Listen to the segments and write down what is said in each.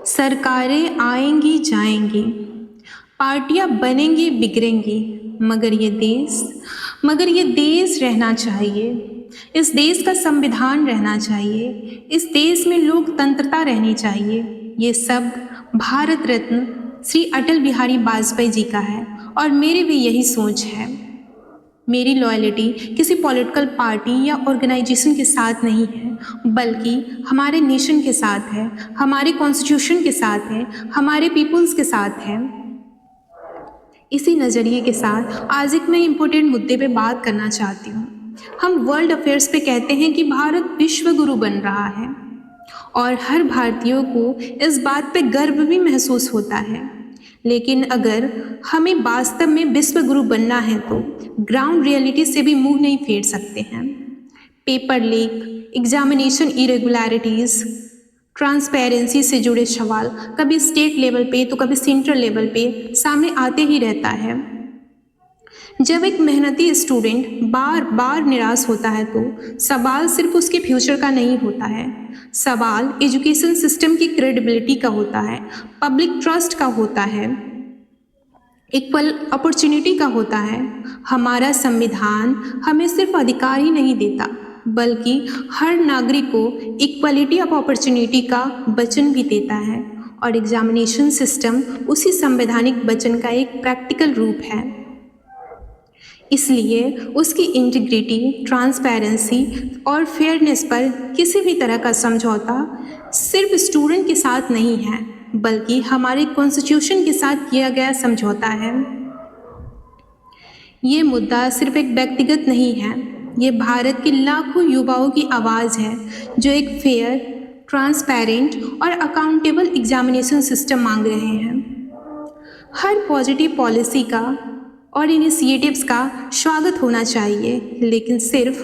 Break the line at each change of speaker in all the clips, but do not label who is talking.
सरकारें आएंगी जाएंगी, पार्टियां बनेंगी बिगड़ेंगी, मगर ये देश रहना चाहिए। इस देश का संविधान रहना चाहिए। इस देश में लोकतंत्रता रहनी चाहिए। ये सब भारत रत्न श्री अटल बिहारी वाजपेयी जी का है और मेरी भी यही सोच है। मेरी लॉयल्टी किसी पॉलिटिकल पार्टी या ऑर्गेनाइजेशन के साथ नहीं है, बल्कि हमारे नेशन के साथ है, हमारे कॉन्स्टिट्यूशन के साथ है, हमारे पीपल्स के साथ है। इसी नज़रिए के साथ आज एक मैं इम्पोर्टेंट मुद्दे पे बात करना चाहती हूँ। हम वर्ल्ड अफेयर्स पे कहते हैं कि भारत विश्व गुरु बन रहा है और हर भारतीयों को इस बात पे गर्व भी महसूस होता है। लेकिन अगर हमें वास्तव में विश्व गुरु बनना है तो ग्राउंड रियलिटी से भी मुंह नहीं फेर सकते हैं। Paper leak, examination irregularities, transparency से जुड़े सवाल कभी स्टेट लेवल पे तो कभी सेंट्रल लेवल पे सामने आते ही रहता है। जब एक मेहनती स्टूडेंट बार बार निराश होता है तो सवाल सिर्फ उसके फ्यूचर का नहीं होता है, सवाल एजुकेशन सिस्टम की क्रेडिबिलिटी का होता है, पब्लिक ट्रस्ट का होता है, इक्वल अपॉर्चुनिटी का होता है। हमारा संविधान हमें सिर्फ अधिकार ही नहीं देता, बल्कि हर नागरिक को इक्वलिटी ऑफ अपॉर्चुनिटी का वचन भी देता है और एग्जामिनेशन सिस्टम उसी संवैधानिक वचन का एक प्रैक्टिकल रूप है। इसलिए उसकी इंटीग्रिटी, ट्रांसपेरेंसी और फेयरनेस पर किसी भी तरह का समझौता सिर्फ स्टूडेंट के साथ नहीं है, बल्कि हमारे कॉन्स्टिट्यूशन के साथ किया गया समझौता है। ये मुद्दा सिर्फ एक व्यक्तिगत नहीं है, ये भारत के लाखों युवाओं की आवाज़ है जो एक फेयर, ट्रांसपेरेंट और अकाउंटेबल एग्जामिनेशन सिस्टम मांग रहे हैं। हर पॉजिटिव पॉलिसी का और इनिशिएटिव्स का स्वागत होना चाहिए, लेकिन सिर्फ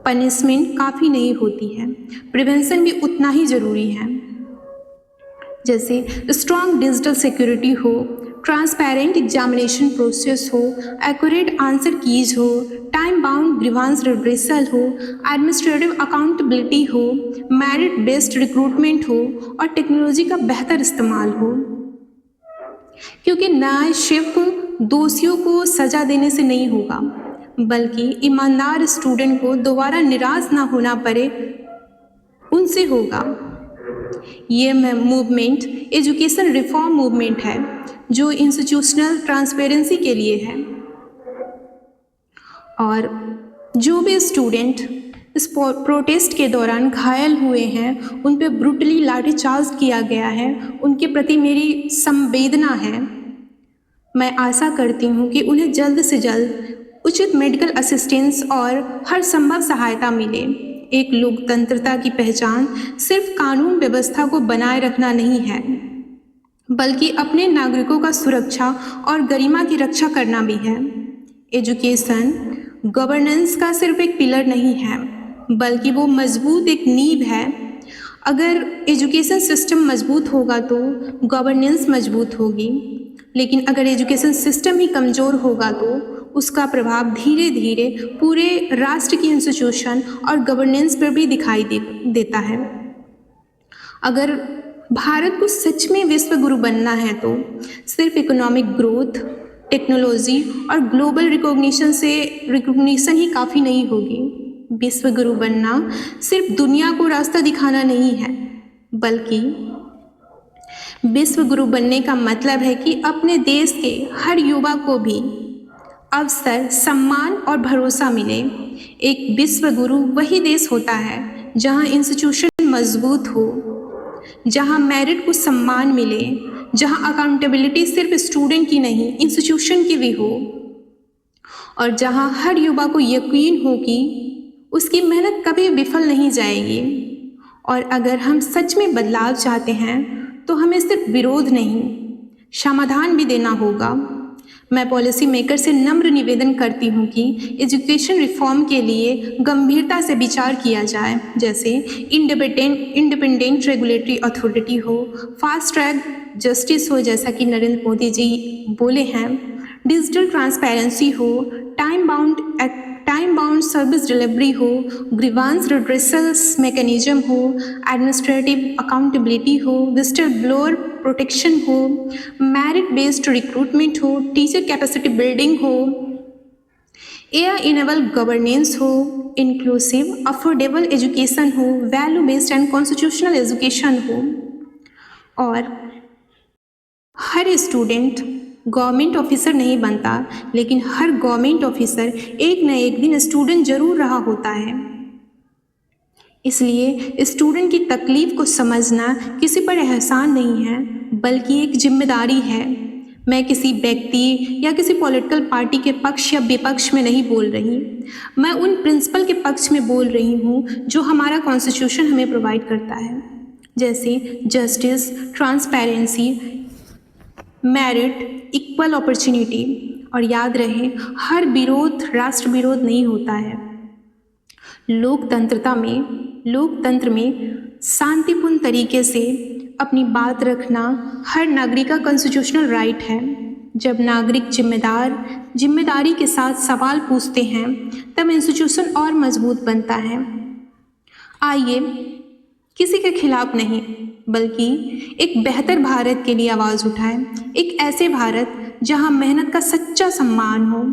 पनिशमेंट काफ़ी नहीं होती है, प्रिवेंशन भी उतना ही ज़रूरी है। जैसे स्ट्रॉन्ग डिजिटल सिक्योरिटी हो, ट्रांसपेरेंट एग्जामिनेशन प्रोसेस हो, एक्यूरेट आंसर कीज हो, टाइम बाउंड ग्रीवांस रिड्रेसल हो, एडमिनिस्ट्रेटिव अकाउंटेबिलिटी हो, मेरिट बेस्ड रिक्रूटमेंट हो और टेक्नोलॉजी का बेहतर इस्तेमाल हो। क्योंकि न्याय सिर्फ दोषियों को सजा देने से नहीं होगा, बल्कि ईमानदार स्टूडेंट को दोबारा निराश ना होना पड़े उनसे होगा। ये मूवमेंट एजुकेशन रिफॉर्म मूवमेंट है जो इंस्टीट्यूशनल ट्रांसपेरेंसी के लिए है और जो भी स्टूडेंट इस प्रोटेस्ट के दौरान घायल हुए हैं, उन पे ब्रूटली लाठीचार्ज किया गया है, उनके प्रति मेरी संवेदना है। मैं आशा करती हूँ कि उन्हें जल्द से जल्द उचित मेडिकल असिस्टेंस और हर संभव सहायता मिले। एक लोकतंत्रता की पहचान सिर्फ कानून व्यवस्था को बनाए रखना नहीं है, बल्कि अपने नागरिकों का सुरक्षा और गरिमा की रक्षा करना भी है। एजुकेशन गवर्नेंस का सिर्फ एक पिलर नहीं है, बल्कि वो मजबूत एक नींव है। अगर एजुकेशन सिस्टम मजबूत होगा तो गवर्नेंस मजबूत होगी, लेकिन अगर एजुकेशन सिस्टम ही कमज़ोर होगा तो उसका प्रभाव धीरे धीरे पूरे राष्ट्र की इंस्टीट्यूशन और गवर्नेंस पर भी दिखाई देता है। अगर भारत को सच में विश्व गुरु बनना है तो सिर्फ इकोनॉमिक ग्रोथ, टेक्नोलॉजी और ग्लोबल रिकॉग्निशन ही काफ़ी नहीं होगी। विश्व गुरु बनना सिर्फ दुनिया को रास्ता दिखाना नहीं है, बल्कि विश्व गुरु बनने का मतलब है कि अपने देश के हर युवा को भी अवसर, सम्मान और भरोसा मिले। एक विश्व गुरु वही देश होता है जहां इंस्टीट्यूशन मजबूत हो, जहां मेरिट को सम्मान मिले, जहां अकाउंटेबिलिटी सिर्फ स्टूडेंट की नहीं इंस्टीट्यूशन की भी हो और जहां हर युवा को यकीन हो कि उसकी मेहनत कभी विफल नहीं जाएगी। और अगर हम सच में बदलाव चाहते हैं तो हमें सिर्फ विरोध नहीं, समाधान भी देना होगा। मैं पॉलिसी मेकर से नम्र निवेदन करती हूँ कि एजुकेशन रिफॉर्म के लिए गंभीरता से विचार किया जाए, जैसे इंडिपेंडेंट रेगुलेटरी अथॉरिटी हो, फास्ट ट्रैक जस्टिस हो जैसा कि नरेंद्र मोदी जी बोले हैं, डिजिटल ट्रांसपेरेंसी हो, time time bound service delivery हो, ग्रीवांस रिड्रेसल मैकेनिज्म हो, एडमिनिस्ट्रेटिव अकाउंटेबिलिटी हो, विजिटर ब्लोअर प्रोटेक्शन हो, मेरिट बेस्ड रिक्रूटमेंट हो, टीचर कैपेसिटी बिल्डिंग हो, एआई इनेबल गवर्नेंस हो, इंक्लूसिव अफोर्डेबल एजुकेशन हो, value based and constitutional education हो, और हर स्टूडेंट गवर्नमेंट ऑफिसर नहीं बनता, लेकिन हर गवर्नमेंट ऑफिसर एक न एक दिन स्टूडेंट जरूर रहा होता है। इसलिए स्टूडेंट की तकलीफ को समझना किसी पर एहसान नहीं है, बल्कि एक जिम्मेदारी है। मैं किसी व्यक्ति या किसी पॉलिटिकल पार्टी के पक्ष या विपक्ष में नहीं बोल रही, मैं उन प्रिंसिपल के पक्ष में बोल रही हूँ जो हमारा कॉन्स्टिट्यूशन हमें प्रोवाइड करता है, जैसे justice, transparency, merit, equal opportunity. और याद रहे, हर विरोध राष्ट्र विरोध नहीं होता है। लोकतंत्र में शांतिपूर्ण तरीके से अपनी बात रखना हर नागरिक का कॉन्स्टिट्यूशनल राइट है। जब नागरिक जिम्मेदारी के साथ सवाल पूछते हैं, तब इंस्टीट्यूशन और मजबूत बनता है। आइए किसी के खिलाफ नहीं, बल्कि एक बेहतर भारत के लिए आवाज़ उठाएं। एक ऐसे भारत जहां मेहनत का सच्चा सम्मान हो,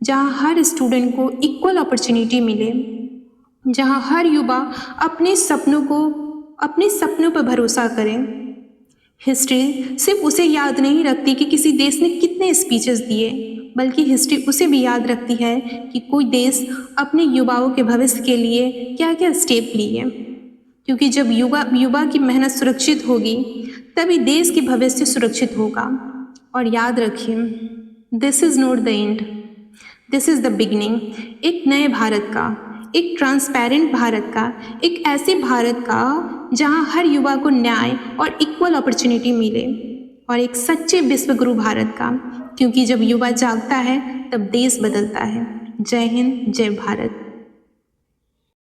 जहां हर स्टूडेंट को इक्वल अपॉर्चुनिटी मिले, जहां हर युवा अपने सपनों पर भरोसा करें। हिस्ट्री सिर्फ उसे याद नहीं रखती कि किसी देश ने कितने स्पीचेस दिए, बल्कि हिस्ट्री उसे भी याद रखती है कि कोई देश अपने युवाओं के भविष्य के लिए क्या क्या स्टेप लिए। क्योंकि जब युवा की मेहनत सुरक्षित होगी, तभी देश की भविष्य सुरक्षित होगा। और याद रखिए, this is not the end, this is the beginning. एक नए भारत का, एक ट्रांसपेरेंट भारत का, एक ऐसे भारत का जहां हर युवा को न्याय और इक्वल अपॉर्चुनिटी मिले, और एक सच्चे विश्वगुरु भारत का, क्योंकि जब युवा जागता है तब देश बदलता है। जय हिंद, जय भारत।